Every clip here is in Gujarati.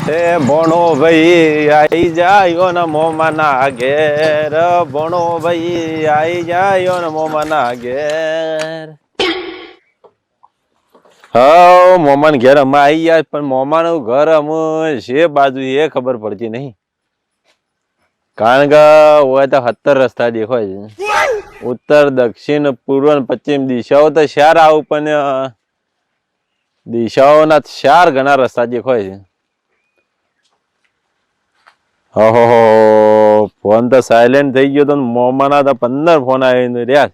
એ ભણો ભાઈ આઈ જાયો ને મોમાના ઘેર, ભણો ભાઈ આઈ જાયો ને મોમાના ઘેર. હા મોમાન ઘેર અમે આવી ગયા, પણ મોમાનું ઘર અમે છે બાજુ એ ખબર પડતી નહીં. કારણ કે હોય તો 70 રસ્તા દેખાય છે, ઉત્તર દક્ષિણ પૂર્વ અને પશ્ચિમ દિશાઓ તો 4 આવું, પણ દિશાઓના 4 ઘણા રસ્તા દેખાય છે. ઓહો ફોન તો સાયલેન્ટ થઈ ગયો તો મોમાના તો 15 ફોન આવી રહ્યા.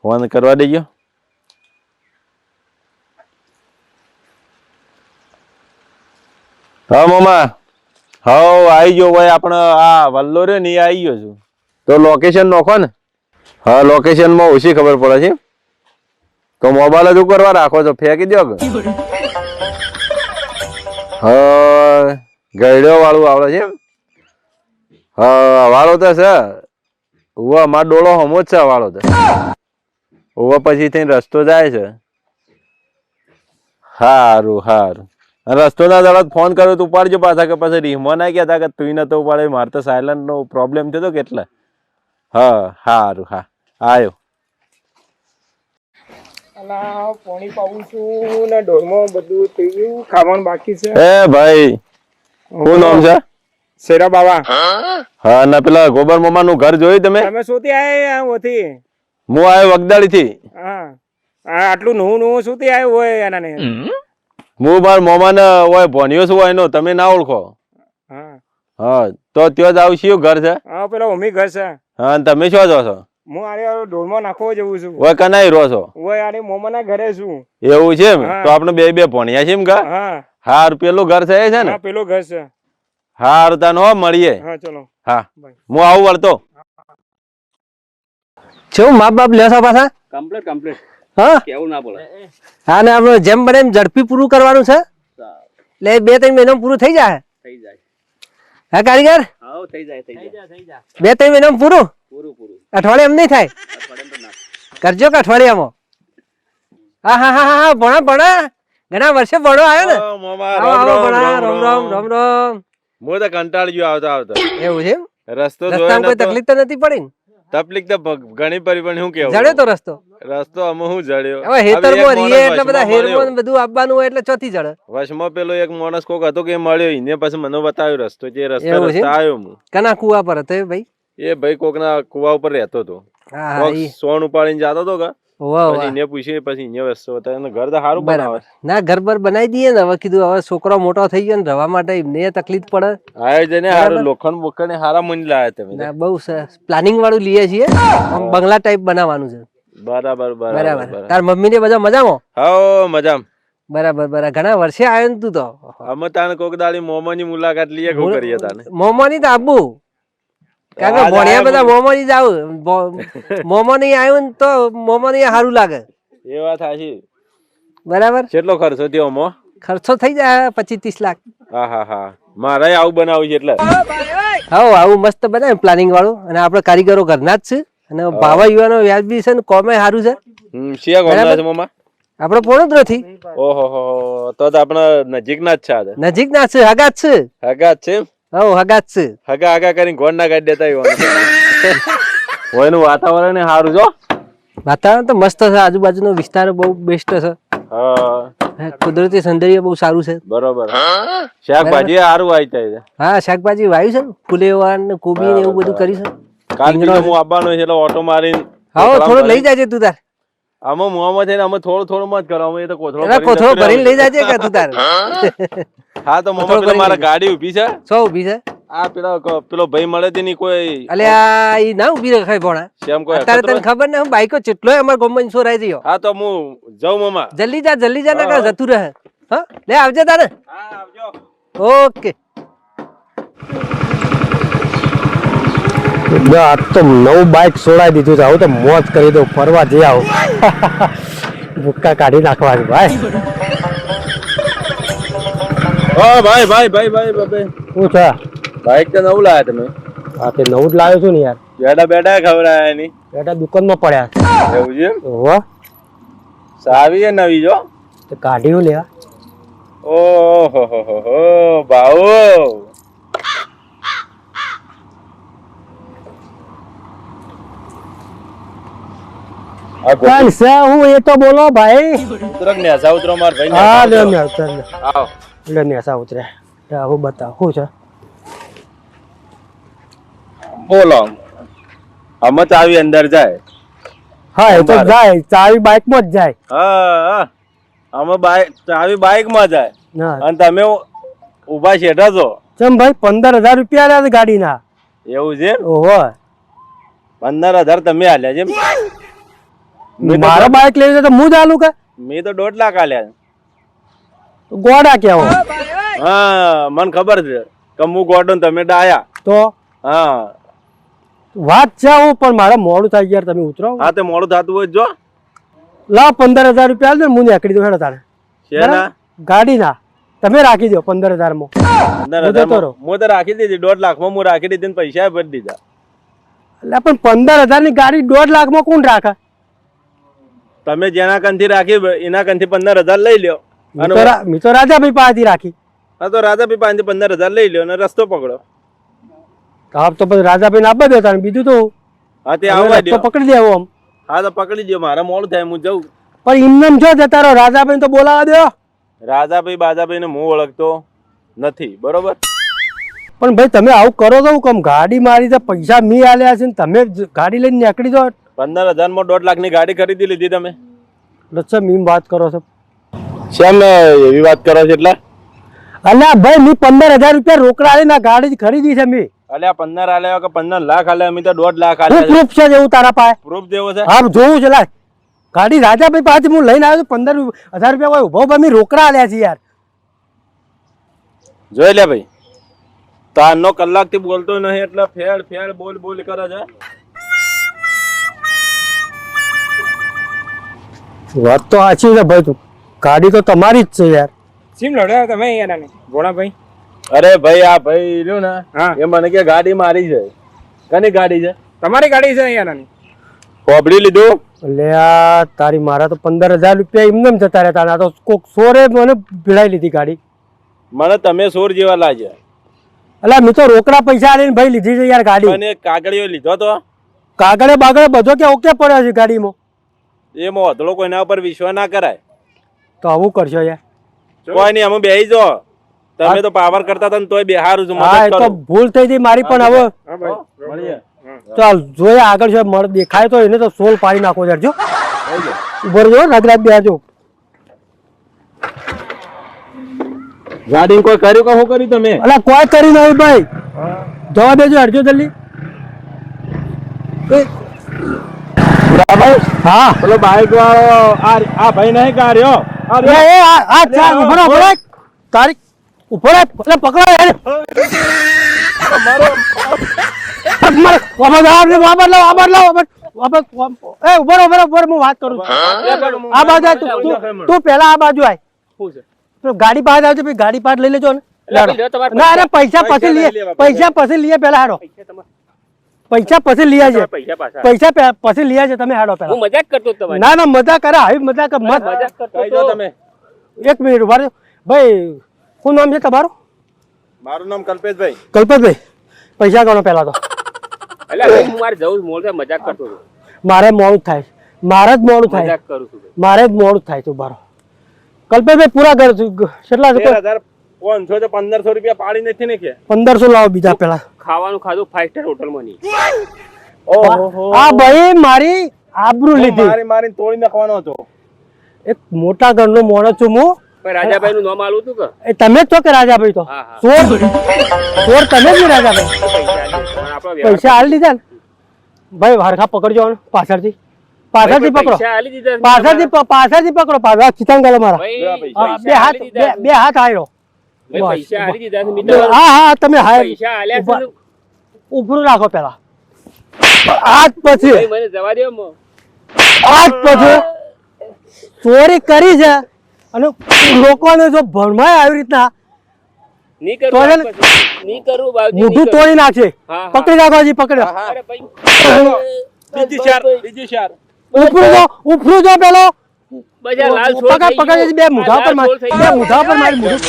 ફોન કરવા દેજો. હા મોમા, હા આવી ગયો ભાઈ. આપણે આ વલ્લો રે ને આવી ગયો છું. તો લોકેશન નોખો ને. હા લોકેશન માં ઓછી ખબર પડે છે, તો મોબાઈલ જ કરવા રાખો છો, ફેંકી દો કે. હા ગયડો વાળું આવડે છે. હા વાળો તો છે. ઉવા મારો ડોળો હમો જ છે વાળો તો. ઉવા પછી થઈને રસ્તો જાય છે. હારું હારું. રસ્તો ના દાડા ફોન કર્યો તો ઉપાડજો પાછા, કે પછી રીમો ના કહેતા કે તું નતો ઉપાડે. મારે તો સાયલન્ટ નો પ્રોબ્લેમ થયો કેટલે. હા હારું હા આવ્યો. પાણી પાવું છું ને ઢોરમાં બધું થઈ ગયું, ખાવાનું બાકી છે. એ ભાઈ શું નામ છે? શેરા બાવા. હા ના પેલા ગોબર મામા નું ઘર જોયું તમે? તમે શોધી આયા ઓથી? હું આવ્યો વગદાળી થી. હા આટલું નવું શોધી આવ્યો હોય એના ને. હું મારા મોમા ને હોય ભણ્યો છું એનો, તમે ના ઓળખો? હા હા તો ત્યાં જ આવું છું. ઘર છે? હા પેલા ઓમી ઘર છે. હા તમે શું છો? હું આરે ઢોરમાં નાખવા જવું છું. ઓય કનાઈ રહો છો? ઓય આરે મોમા ના ઘરે છું. એવું છે એમ? તો આપણે બે ભણ્યા છે એમ કા? હા હાર પેલું ઘર છે ને? હા પેલું ઘર છે. હાર તાન હો મળીએ. હા ચલો. હા હું આવું વળતો. શું મા બાપ લેશો પાછા? કમ્પ્લીટ. હા કેવું ના બોલે. હા ને આપણે જેમ બને એમ ઝડપી પૂરું કરવાનું છે, એટલે 2-3 મહિનામાં પૂરું થઈ જાય. થઈ જાય. હા કારીગર? હા થઈ જાય. 2-3 મહિનામાં પૂરું? પૂરું. અઠવાડિયે એમ નહીં થાય? કરજો કે અઠવાડિયામાં. હા હા હા હા ભણા ઘણા વર્ષે ભણો આવ્યો ને. રામ. હું તો કંટાળી ગયો આવતા. એવું છે એમ? રસ્તો રસ્તામાં કોઈ તકલીફ તો નથી પડી ને? તકલીફ તો ઘણી પડી, પણ શું કેવું. જડ્યો તો રસ્તો અમે શું જડ્યો. હવે હેતરમાં રીએ એટલે બધા હેરમાં બધું આપવાનું હોય એટલે ચોથી જડે. વશમાં પેલો એક માણસ કોક હતો કે મળ્યો, એને પછી મને બતાવ્યો રસ્તો. જે રસ્તા આવ્યો હું. કના કુવા પર હતો ભાઈ? એ ભાઈ કોક ના કુવા ઉપર રહેતો હતો. સોન ઉપાડીને જતો હતો કે પછી એને પૂછ્યું, પછી એને વસ્તુ બતાવ્યો. ઘર તો સારું બનાવે. ના ઘર બર બનાવી દઈએ ને. હવે કીધું હવે છોકરો મોટો થઈ ગયો ને, રવા માટે એમને તકલીફ પડે. આયોજન સારું, લોખંડ બોખંડ હારા મૂંજ લાયા તમે. બહુ સરસ પ્લાનિંગ વાળું લઈએ છીએ. બંગલા ટાઈપ બનાવવાનું છે. બરાબર. તાર મમ્મી ને બધા મજામાં? હા મજામાં. બરાબર. ઘણા વર્ષે આવ્યો ને તું તો. અમે તાને કોક દાડી મોમાની મુલાકાત લઈએ. શું કરીએ તાને? મોમાની તો આબુ, કારણ કે ભણ્યા બધા મોમાની જ આવું. મોમો નહીં આવ્યું ને તો મોમો નહીં સારું લાગે. એ વાત સાચી. બરાબર. કેટલો ખર્ચો થયો મો? ખર્ચો થઈ જાય 25-30 લાખ. હા મારે આવું બનાવ્યું છે એટલે. હા આવું મસ્ત બનાવે પ્લાનિંગ વાળું. અને આપડે કારીગરો ઘરના જ છે, અને ભાવા યુવાનો વ્યાજબી છે ને કોમે સારું છે. આપડે પોણું જ નથી. ઓહો તો આપણે નજીક ના જ છે. નજીક ના છે, હગા જ છે. હગા જ છે? હગા જ છે. હગા કરીને ગોળ ના કાઢી દેતા હોય. એનું વાતાવરણ સારું જો. વાતાવરણ તો મસ્ત છે. આજુબાજુનો વિસ્તાર બહુ બેસ્ટ છે. કુદરતી સૌંદર્ય બહુ સારું છે. બરોબર. શાકભાજી સારું આવી જાય. હા શાકભાજી વાયુ છે ને, ફુલેવાર ને કોબી ને એવું બધું કરી છે. કાલ હું આવવાનો છે એટલે ઓટો મારીને. હા થોડું લઈ જાજે તું તાર. આમાં મોમાં થઈને અમે થોડું મત કરો. અમે તો કોથળો ભરીને લઈ જાજે કે તું તાર. હા તો મોમાં મારા ગાડી ઉભી છે. શું ઉભી છે? આ પેલો ભાઈ મળે તે ની કોઈ. અલ્યા ઈ ના ઉભી રખાય ભણા. કેમ કોઈ અત્યારે તને ખબર ને, હું બાઈકો ચેટલો અમાર ગોમમાં સોરાઈ રહ્યો. હા તો હું જાઉં મામા. જલ્દી જા ના કા જતું રહે. હા લે આવજે તારે. હા આવજો. ઓકે. આજ તો નવું બાઈક સોડાઈ દીધું છે. આવું તો મોજ કરી દઉં, ફરવા જઈ આવું. ભૂક્કા કાઢી નાખવા ભાઈ. ભાઈ શું છે? બાઈક તો નવું લાયા તમે? હા તે નવું જ લાવ્યો છું ને યાર. બેડા ખબર આયા ની. બેટા દુકાનમાં પડ્યા. એવું છે? ઓહો સાવી છે નવી જો. તો કાઢ્યું લેવા. ઓહો હો બાવો કોણ છે હું એ તો બોલો ભાઈ. ઉતરક ને હસા ઉતરો માર ભાઈ હા લે ને ઉતર લે. આવ લે ને સા ઉતરે. હું બતાવ શું છે. બોલો અમે ચાવી અંદર જાય હા એ તો જાય ચાવી બાઇક માં જ જાય. હા અમે બાઈક ચાવી બાઈક માં જાય હા અને તમે ઉભા શેઠા છો ચમ ભાઈ 15,000 રૂપિયા આલ્યા છે ગાડીના. એવું છે ઓહો 15,000 તમે આલ્યા છે મારો બાઇક લેવી છે તો હું જ આલું કે મેં તો 1.5 લાખ આલ્યા ગોડા કેવો હા મને ખબર છે કે હું ગોડો ને તમે ડાયા તો હા વાત છે હું પણ મારે મોડું થાય યાર તમે ઉતરો. હા તે મોડું થતું હોય તો જો લાવ 15,000 રૂપિયા આલ દે હું નીકળી દઉં હેડો તારે. શેના ગાડીના તમે રાખી દો 15,000 માં. 15,000 હું તો રાખી દીધી 1.5 લાખમાં હું રાખી દીધી ને પૈસા ભરી દીધા એટલે પણ 15,000 ની ગાડી 1.5 લાખમાં કોણ રાખે. તમે જેના કંથી રાખી એના કંથી 15,000 લઈ લ્યો અને મેં તો રાજાભાઈ પાસેથી રાખી. હા તો રાજાભાઈ પાંચથી 15,000 લઈ લ્યો અને રસ્તો પકડો હા તો પછી રાજાભાઈ ને આપવા દો તારે બીજું તો હા તે આવવા તો દો પકડી દેવો આમ. હા તો પકડી દો મારે મોડું થાય હું જઉં પણ ઇન્નમ જો જતા રહો રાજાભાઈ તો બોલાવા દો. રાજાભાઈ બાજાભાઈ ને હું ઓળખતો નથી બરોબર પણ ભાઈ તમે આવું કરો તો કેમ ગાડી મારી છે પૈસા મી આલ્યા છે ને તમે ગાડી લઈને નીકળી દો. 15,000 માં 1.5 લાખની ગાડી ખરીદી લીધી તમે લચ્છા મીમ વાત કરો છો. શેમ એવી વાત કરો છો એટલે અલ્યા ભાઈ મી 15,000 રૂપિયા રોકડા આલીને ગાડી ખરીદી છે મી. અલ્યા 15 આલ્યા કે 15 લાખ આલ્યા અમે તો 1.5 લાખ શું આલ્યા પ્રૂફ છે જેવું તારા પાસે. પ્રૂફ જેવો છે હા જોવું છે લાય ગાડી રાજાભાઈ પાસેથી હું લઈને આવ્યો 15,000 રૂપિયા કોઈ ઉભો ઉભા મી રોકડા આલ્યા છે યાર. જોઈ લે ભાઈ તારનો કલાક થી બોલતો નહીં એટલે ફેડ ફેડ બોલ બોલ કરે છે વાત તો સાચી છે ભાઈ તું ગાડી તો તમારી જ છે યાર. સીમ લડ્યા તમે યાર ભોળાભાઈ. અરે ભાઈ આ ભાઈ રહ્યું ને હા એ મને કે ગાડી મારી છે કની ગાડી છે તમારી ગાડી છે યાર. કોબડી લીધું એટલે આ તારી મારા તો 15,000 રૂપિયા એમને એમ જતા રહેતા આ તો કોક સોરે મને ભીડાઈ લીધી ગાડી. મને તમે સોર જેવા લાગ્યા એટલે મેં તો રોકડા પૈસા આલીને ભાઈ લીધી છે યાર ગાડી. અને કાગળિયો લીધો તો કાગળે બાગળે બધો કે ઓકે પડ્યો છે ગાડીમાં. એમાં વધડો કોઈના ઉપર વિશ્વાસ ના કરાય તો આવું કરશો યાર. કોઈ નહીં અમે બેહી જો તમે તો પાવર કરતા હતા ને તોય બેહારું છું હા એ મદદ તો કરો ભૂલ થઈ ગઈ મારી પણ હવે હા ભાઈ મળીએ ચાલ જોઈએ આગળ છે મળ દેખાય તો એને તો સોલ પાડી નાખો યાર જો ઉભો રહેજો નગરાજ બેજો. ગાડી કોઈ કર્યું કે શું કર્યું તમે અલા કોઈ કરી નહીં ભાઈ જવા દેજો હરજો જલ્દી. હા પેલો બાઈક વાળો આ ભાઈ નહીં કાર્યો આ ચાલ ઉભો રહો, ઉભો રહો. તારી ઉભો રહો, એટલે પકડો યાર. વાપસ લાવો, વાપસ લાવો, વાપસ લાવો, વાપસ. એ ઉભો રહો, ઉભો રહો, ઉભો રહો, હું વાત કરું છું. આ બાજુ આય, તું પહેલા આ બાજુ આય. તો ગાડી પાસે આવજો પછી ગાડી પાસે લઈ લેજો ને. ના અરે પૈસા પછી લઈએ, પૈસા પછી લઈએ પેલા હાડો. પૈસા પછી લઈએ છે, પૈસા પછી લઈએ છે. તમે હાડો પેલા. હું મજાક કરતો હતો તમારી. ના ના મજાક કરે, આવી મજાક મત. મજાક કરતો કઈ જો હતો. તમે એક મિનિટ ઉભા રહ્યો. ભાઈ શું નામ છે તમારું? મારું નામ કલ્પેશભાઈ કલ્પતભાઈ પૈસા ગણો પેલા તો. એટલે હવે હું મારે જવું મોડ થાય મજાક કરતો હતો. મારે મોડું થાય, મારે જ મોડું થાય, મજાક કરું છું. મારે જ મોડું થાય તું બારો. કલ્પતભાઈ પૂરા કર કેટલા છે? 13,500 તો 1,500 રૂપિયા પાડી નથી ને કે 1500 લાવો બીજા પેલા. ખાવાનું ખાધું 5 સ્ટાર હોટલમાં નહીં. ઓહો આ ભાઈ મારી આબરૂ લીધી. મારી મારી તોડી નાખવાનો હતો એક મોટા ઘરનો મોણસ છું હું. પણ રાજાભાઈ નું નામ આલું હતું કે એ તમે જ છો કે રાજાભાઈ? તો હા, હા. ચોર ચોર તમે જ ને રાજાભાઈ? પૈસા આલી દીધા. પણ આપણો વ્યવહાર પૈસા આલી દીધા ને ભાઈ. હરખા પકડજો ને પાછળથી, પાછળથી પકડો, પૈસા આલી દીધા. પાછળથી પકડો. પાછળ ખીચાણ ગળે મારા. ભાઈ, હા, પૈસા બે હાથ આલી દીધા. બે હાથ આયરો. ભાઈ, પૈસા આલી દીધા છે મિત્ર. હા હા તમે હાય પૈસા આલ્યા છે ને. ઉભરું રાખો પેલા. આજ પછી ભાઈ, મને જવા દો મો. આજ પછી ચોરી કરી છે અને લોકોને જો ભણવાય આવી રીતના નહીં તો કરું એને પછી. નહીં કરું બાવજી, નહીં મોઢું કરું. તોડી નાખશે. હા, હા. પકડી રાખો હજી પકડો. અરે ભાઈ, બીજી શાર ઉપરું જો પેલો. પછી આ લાલ છોડ પકડ થઈ પકડ ગયું. બે મુઢા આ ઉપર લાલ છોડ થઈ બે ગયું. મુઢા ઉપર મારી મુઢું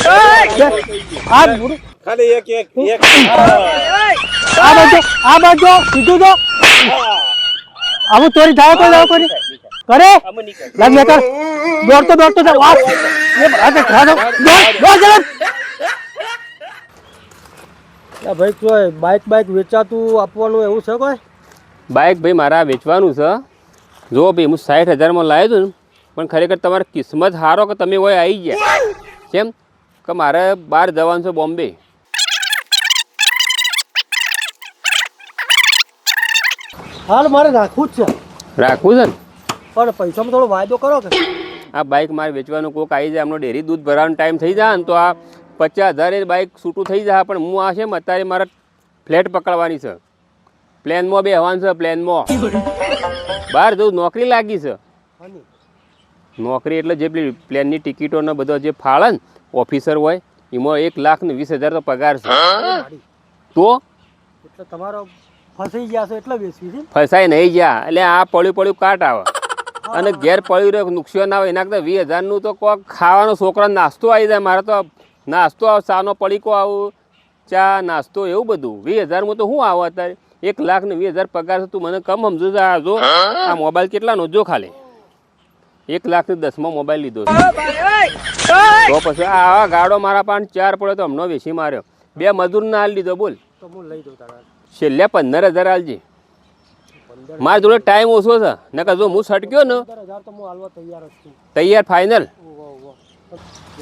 આ મુઢું ખાલી એક આ બાજુ સીધું તો આવું ચોરી થાય કોઈ દાવ કોઈ કરે આમાં નહીં કરે. લાગ મેકર દોડતો જા વાહ એ ભાગે ખાધો દોડ જરા ભાઈ કોઈ બાઈક વેચાતું આપવાનું એવું છે કોઈ બાઇક ભાઈ મારા વેચવાનું છે જો ભાઈ હું 60,000 માં લાવ્યો છું ને, પણ ખરેખર તમારે કિસ્મત હારો કે તમે હોય આવી ગયા કેમ કે મારે બહાર જવાનું છે બોમ્બે. હાલ મારે રાખવું જ છે રાખવું છે ને પણ પૈસામાં થોડો વાયદો કરો કે આ બાઇક મારે વેચવાનું કોક આવી જાય એમનો ડેરી દૂધ ભરવાનો ટાઈમ થઈ જાય ને તો આ 50,000 બાઇક છૂટું થઈ જાય. પણ હું આ છે ને અત્યારે મારે ફ્લેટ પકડવાની છે, પ્લેનમાં બેહવાનું છે, પ્લેનમાં બહાર જવું નોકરી લાગી છે. નોકરી એટલે જે પેલી પ્લેનની ટિકિટો ને બધો જે ફાળે ને ઓફિસર હોય એમાં 1,20,000 તો પગાર છે. તો એટલે તમારો ફસાઈ ગયા છો એટલે વેચવી છે ફસાઈ નહીં ગયા એટલે આ પડ્યું કાટ આવે અને ઘેર પડ્યું રહ્યો નુકસાન આવે એના કરતાં 20,000 તો કોક ખાવાનો છોકરા નાસ્તો આવી જાય. મારે તો નાસ્તો આવે, ચાનો પડીકો આવું, ચા નાસ્તો એવું બધું. 20,000 તો શું આવે અત્યારે? 1,20,000 પગાર છે. તું મને કમ સમજુ છે. આ જો આ મોબાઈલ કેટલાનો જો ખાલી 1,10,000 મોબાઈલ લીધો છે. તો પછી આ ગાડો મારા પાસે 4 પડ્યો તો હમણાં વેચી માર્યો. 2 મજૂર ના હાલ દીધો બોલ. તો હું લઈ દઉં તારા છેલ્લે 15,000 હાલજે. મારા જોડે ટાઈમ ઓછો છે નકર જો હું છટક્યો ને 15,000 તો હું હાલવા તૈયાર જ છું તૈયાર ફાઇનલ.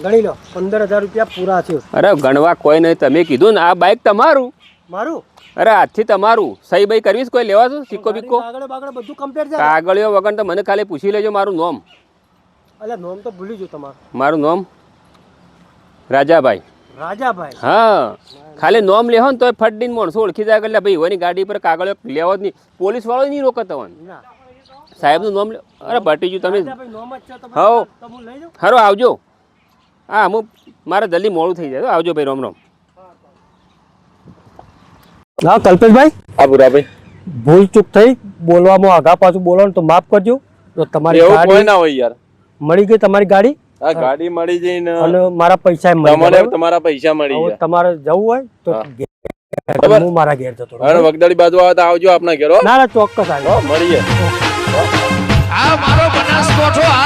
ગણી લો 15,000 રૂપિયા પૂરા છે અરે ગણવા કોઈ નહીં. તમે કીધું ને આ બાઇક તમારું. મારું અરે આજથી તમારું. સહી બઈ કરવી છે? કોઈ લેવા છો સિક્કો બિક્કો? આગળ બધું કમ્પ્લીટ છે કાગળિયો વગર તો મને ખાલી પૂછી લેજો મારું નામ. અલ્યા નોમ તો ભૂલી ગયો તમારું. મારું નામ રાજાભાઈ. રાજાભાઈ હા ખાલી નામ લેવો ને તો ફટડીને માણસો ઓળખી જાય એટલે ભાઈ એની ગાડી પર કાગળિયો લેવો જ નહીં. પોલીસ વાળો નહીં રોકે તમને. ના સાહેબનું નામ લે. અરે બટી ગયું તમે. રાજાભાઈ નોમ જ છે તો હઉ તો હું લઈ જાઉં હારો આવજો. હા અમુક મારે જલ્દી મોડું થઈ જાય. આવજો ભાઈ. રામ રામ. હા કલ્પેશભાઈ હા ભૂરાભાઈ ભૂલ ચૂક થઈ બોલવામાં આગા પાછું બોલો તો માફ કરજો. તો તમારી એવું કોઈ ગાડી ના હોય યાર. મળી ગઈ તમારી ગાડી આ ગાડી મળી જઈને અને મારા પૈસા મળી ગયા, તમને બરાબર? તમારા પૈસા મળી હવે ગયા. તમારે જવું હોય તો હા. ઘેર હું મારા ઘેર જતો રહું. હવે વગદાડી બાજુ આવે તો આવજો આપના ઘેર હો. ના ચોક્કસ આવી હો મળીએ. આ મારો બનાસકોઠો આ